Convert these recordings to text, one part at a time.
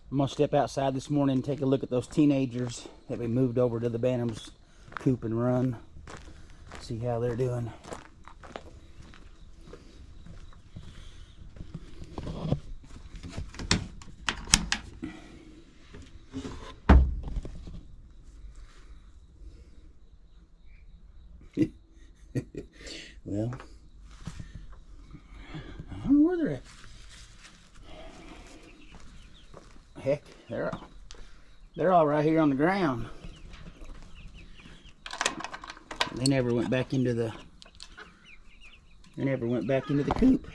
I'm gonna step outside this morning and take a look at those teenagers that we moved over to the Bantams coop and run. See how they're doing. Well, I don't know where they're at. Heck, they're all right here on the ground. They never went back into the coop.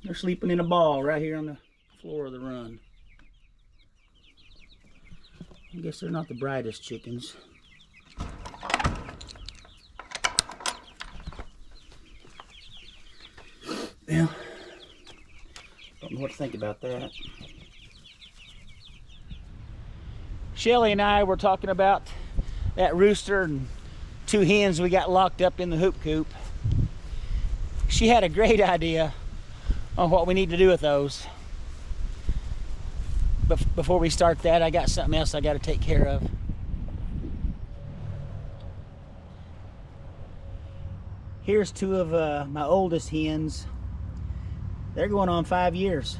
They're sleeping in a ball right here on the floor of the run. I guess they're not the brightest chickens. Well, don't know what to think about that. Shelly and I were talking about that rooster and 2 hens we got locked up in the hoop coop. She had a great idea on what we need to do with those. But before we start that, I got something else I got to take care of. Here's 2 of my oldest hens. They're going on 5 years.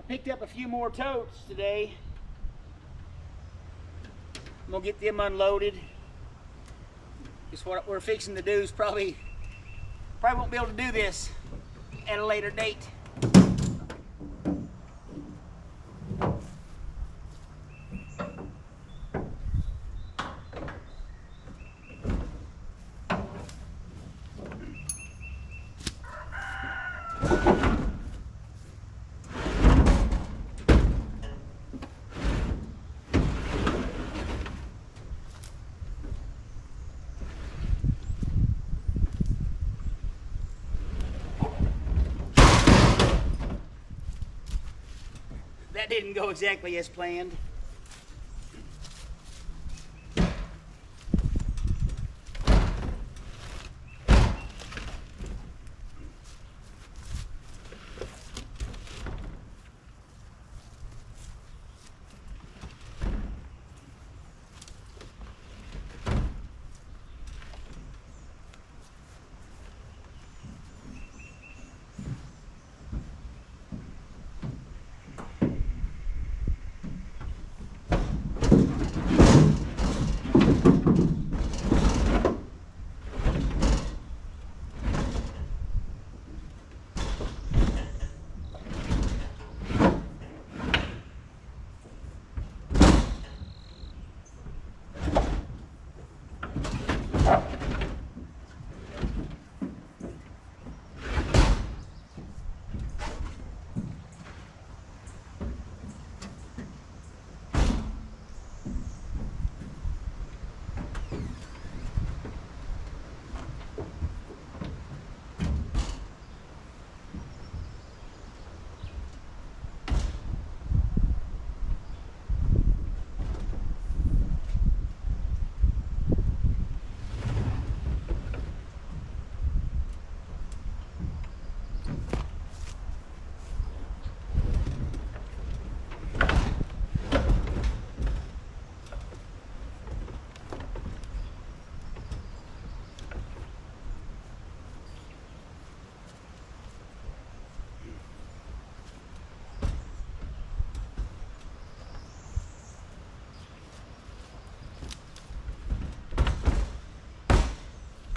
Picked up a few more totes today. I'm gonna get them unloaded. Just what we're fixing to do is probably won't be able to do this at a later date. That didn't go exactly as planned.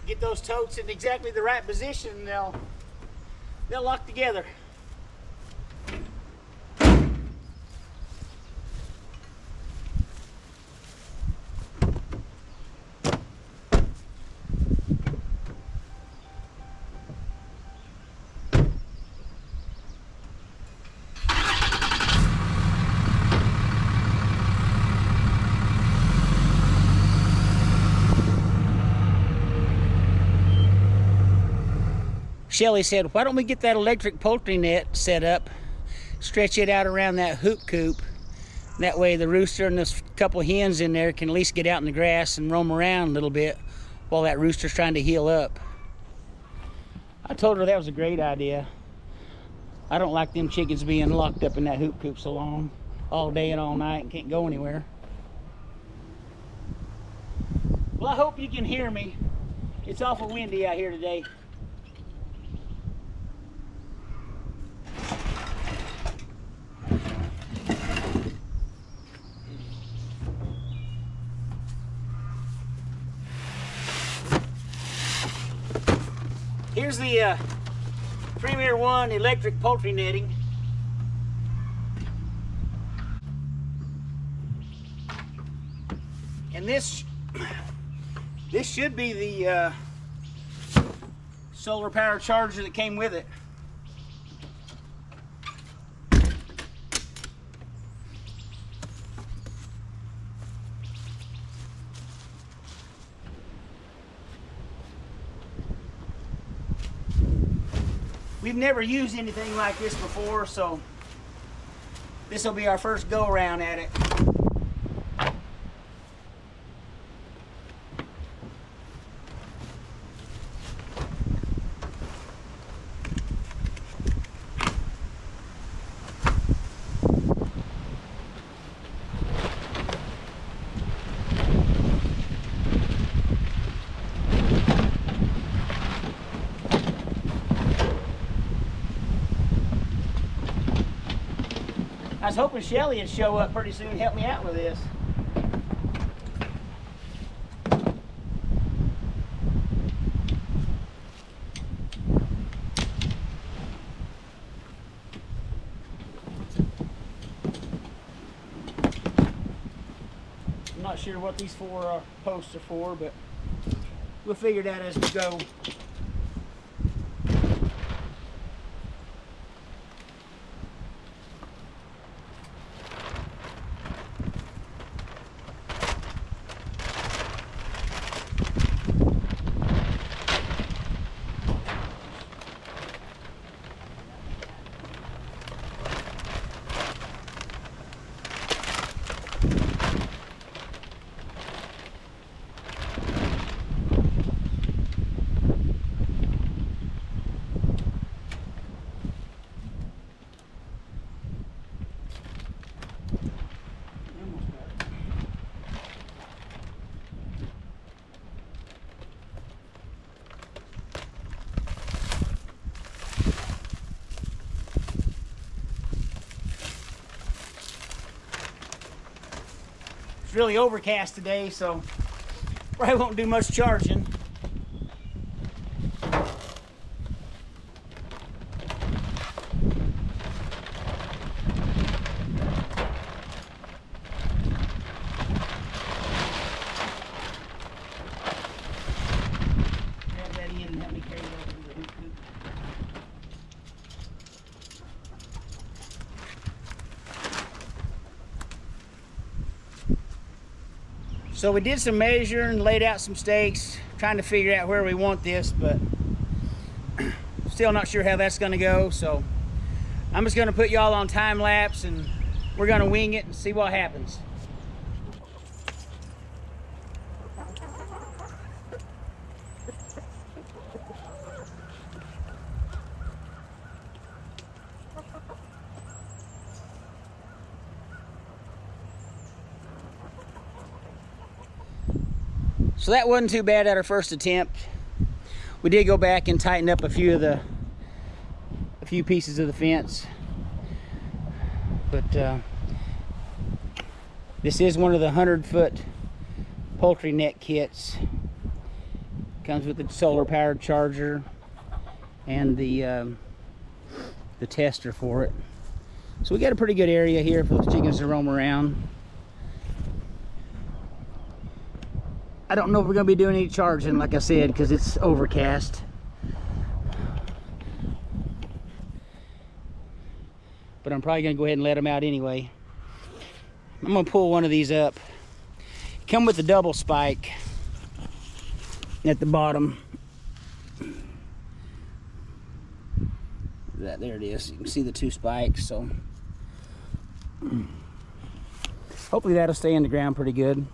Get those totes in exactly the right position and they'll lock together. Shelly said, why don't we get that electric poultry net set up, stretch it out around that hoop coop. That way the rooster and this couple hens in there can at least get out in the grass and roam around a little bit while that rooster's trying to heal up. I told her that was a great idea. I don't like them chickens being locked up in that hoop coop so long, all day and all night, and can't go anywhere. Well, I hope you can hear me. It's awful windy out here today. Here's the Premier One electric poultry netting. And this should be the solar power charger that came with it. We've never used anything like this before, so this will be our first go around at it. I was hoping Shelly would show up pretty soon and help me out with this. I'm not sure what these four posts are for, but we'll figure it out as we go. It's really overcast today, so probably won't do much charging. Grab that in and help me carry it over to the hoop coop. So we did some measuring, laid out some stakes, trying to figure out where we want this, but still not sure how that's going to go. So I'm just going to put y'all on time lapse and we're going to wing it and see what happens. So that wasn't too bad at our first attempt. We did go back and tighten up a few pieces of the fence, but this is one of the 100-foot poultry net kits. Comes with the solar powered charger and the tester for it. So we got a pretty good area here for those chickens to roam around. I don't know if we're going to be doing any charging, like I said, because it's overcast. But I'm probably going to go ahead and let them out anyway. I'm going to pull one of these up. Come with the double spike at the bottom. There it is. You can see the 2 spikes. So hopefully that'll stay in the ground pretty good.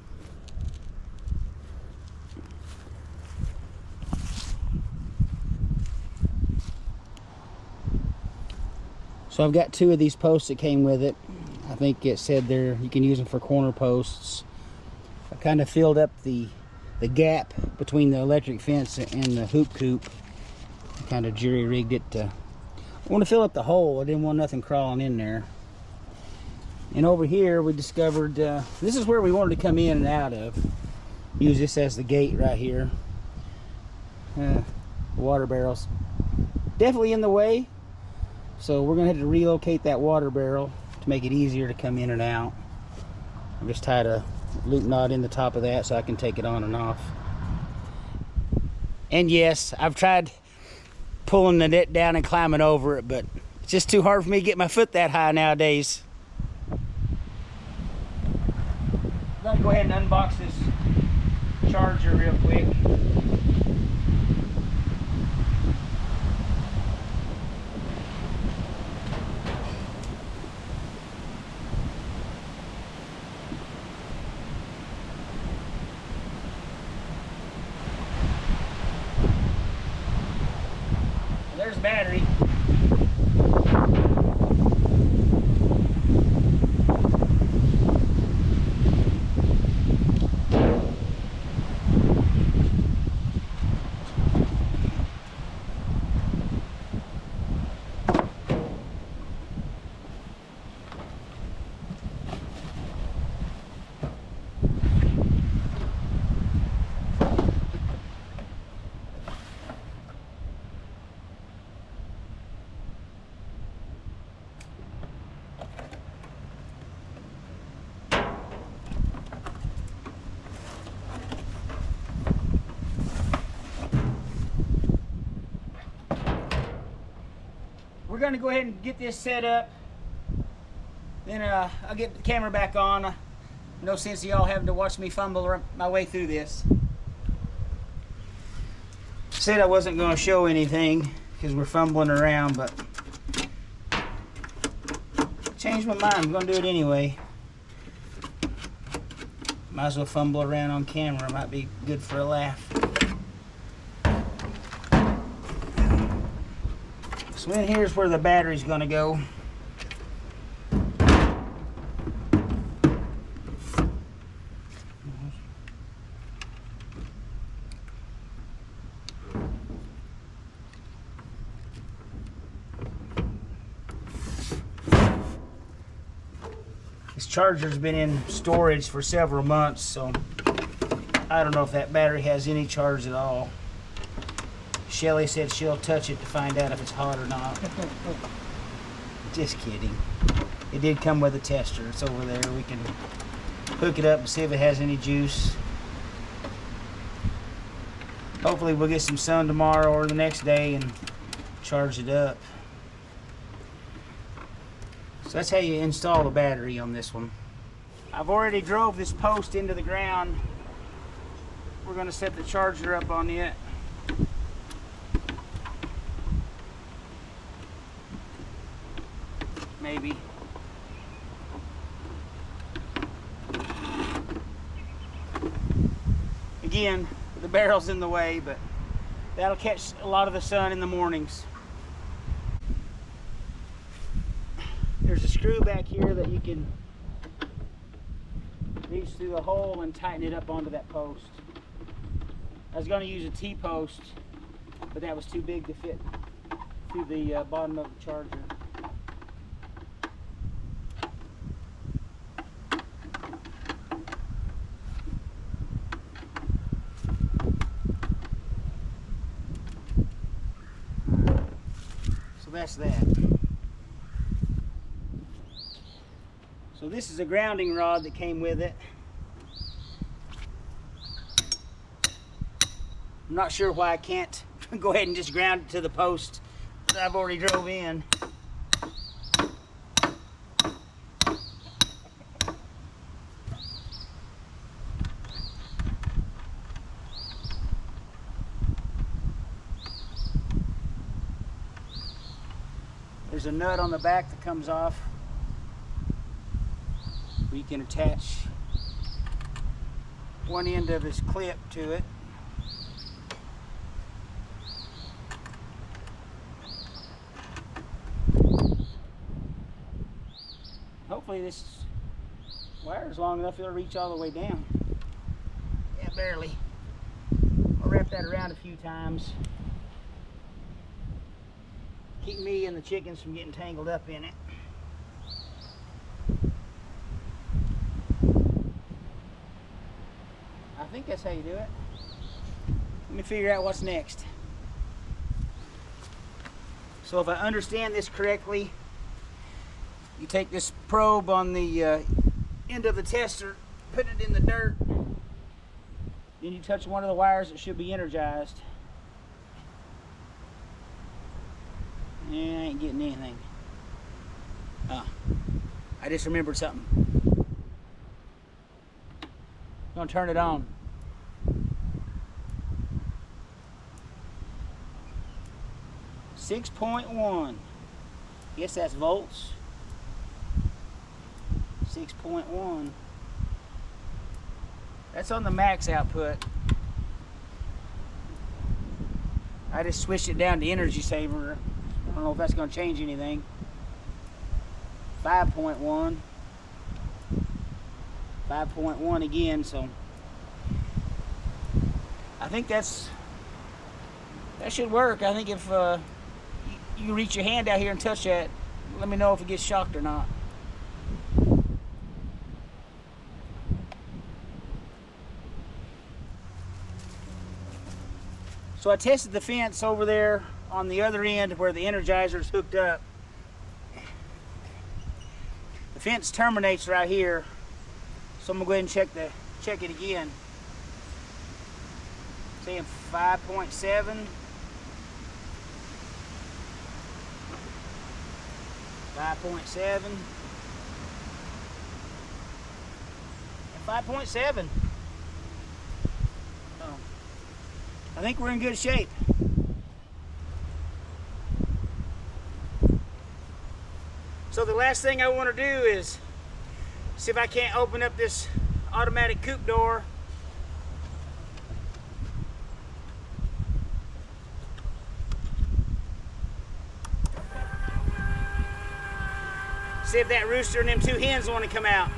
So I've got 2 of these posts that came with it. I think it said there you can use them for corner posts. I kind of filled up the gap between the electric fence and the hoop coop. Kind of jury-rigged it to, I want to fill up the hole. I didn't want nothing crawling in there. And over here we discovered, this is where we wanted to come in and out of. Use this as the gate right here. Water barrels. Definitely in the way. So we're going to have to relocate that water barrel to make it easier to come in and out. I just tied a loop knot in the top of that so I can take it on and off. And yes, I've tried pulling the net down and climbing over it, but it's just too hard for me to get my foot that high nowadays. I'm going to go ahead and unbox this charger real quick. There's battery. We're going to go ahead and get this set up. Then I'll get the camera back on. No sense of y'all having to watch me fumble my way through this. Said I wasn't going to show anything because we're fumbling around, but changed my mind. I'm going to do it anyway. Might as well fumble around on camera. Might be good for a laugh. So in here's where the battery's going to go. This charger's been in storage for several months, so I don't know if that battery has any charge at all. Shelly said she'll touch it to find out if it's hot or not. Just kidding. It did come with a tester. It's over there. We can hook it up and see if it has any juice. Hopefully we'll get some sun tomorrow or the next day and charge it up. So that's how you install the battery on this one. I've already drove this post into the ground. We're going to set the charger up on it. Maybe. Again, the barrel's in the way, but that'll catch a lot of the sun in the mornings. There's a screw back here that you can reach through the hole and tighten it up onto that post. I was going to use a T-post, but that was too big to fit through the bottom of the charger. So that's that. So this is a grounding rod that came with it. I'm not sure why I can't go ahead and just ground it to the post that I've already drove in. There's a nut on the back that comes off where you can attach one end of this clip to it. Hopefully this wire is long enough it'll reach all the way down. Yeah, barely. I'll wrap that around a few times. Keep me and the chickens from getting tangled up in it. I think that's how you do it. Let me figure out what's next. So if I understand this correctly, you take this probe on the end of the tester, put it in the dirt, then you touch one of the wires that should be energized. Yeah, I ain't getting anything. Oh, I just remembered something. I'm gonna turn it on. .1. Guess that's volts. 6.1. That's on the max output. I just switched it down to energy saver. I don't know if that's going to change anything. 5.1. 5.1 again, so I think that should work. I think if you reach your hand out here and touch that, let me know if it gets shocked or not. So I tested the fence over there on the other end where the Energizer is hooked up. The fence terminates right here, so I'm gonna go ahead and check it again. Saying 5.7. 5.7. 5.7. Oh, I think we're in good shape. So the last thing I want to do is see if I can't open up this automatic coop door. See if that rooster and them two hens want to come out.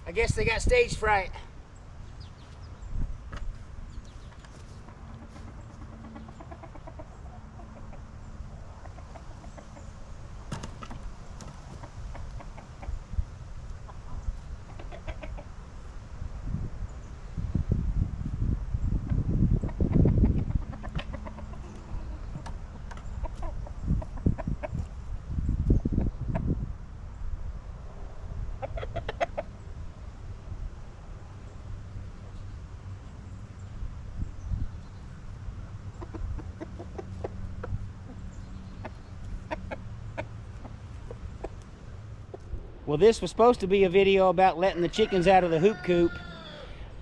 I guess they got stage fright. Well, this was supposed to be a video about letting the chickens out of the hoop coop,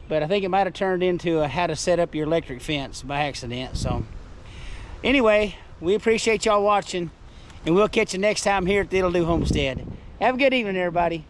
but I think it might have turned into a how to set up your electric fence by accident. So anyway, we appreciate y'all watching, and we'll catch you next time here at the It'll Do Homestead. Have a good evening, everybody.